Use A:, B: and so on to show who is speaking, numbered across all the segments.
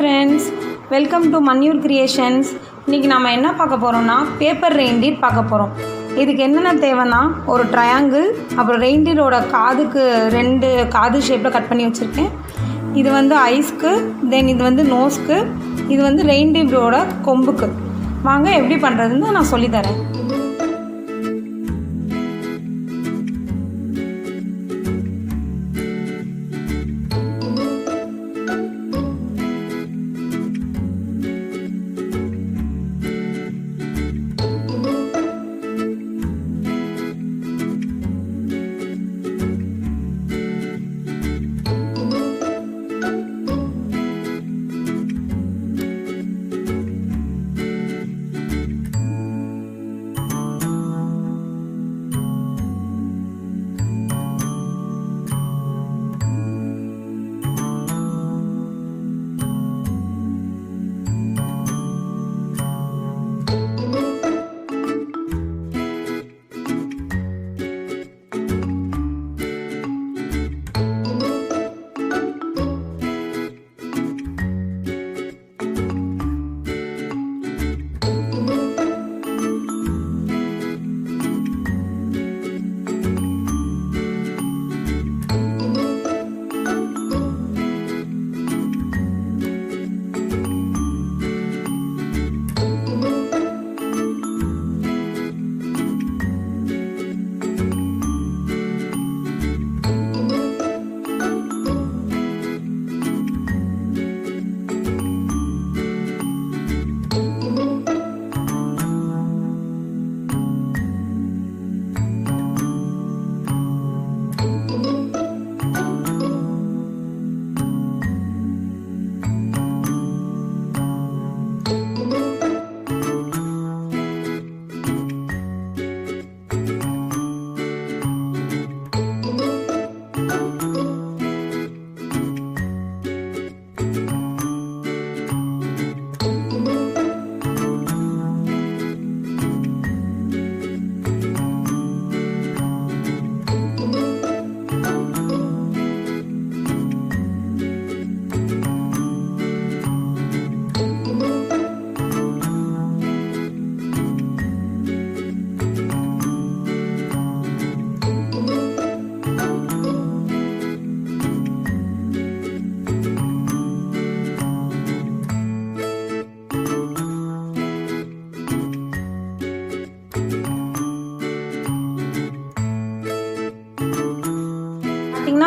A: Friends, welcome to Manyur creations. இன்றைக்கி நம்ம என்ன பார்க்க போகிறோம்னா பேப்பர் ரெயின்டீர் பார்க்க போகிறோம். இதுக்கு என்னென்ன தேவைன்னா ஒரு ட்ரையாங்கிள், அப்புறம் ரெயின்டீரோட காதுக்கு 2 காது ஷேப்பில் கட் பண்ணி வச்சுருக்கேன். இது வந்து ஐஸ்க்கு, தென் இது வந்து நோஸ்க்கு, இது வந்து ரெயின்டீரோட கொம்புக்கு. வாங்க எப்படி பண்ணுறதுன்னு நான் சொல்லித்தரேன்.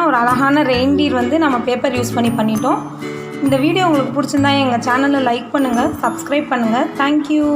A: ஒரு அழகான ரெயின்டீர் வந்து நம்ம பேப்பர் யூஸ் பண்ணிட்டோம். இந்த வீடியோ உங்களுக்கு பிடிச்சிருந்தா எங்கள் சேனலை லைக் பண்ணுங்கள், சப்ஸ்கிரைப் பண்ணுங்கள். தேங்க்யூ.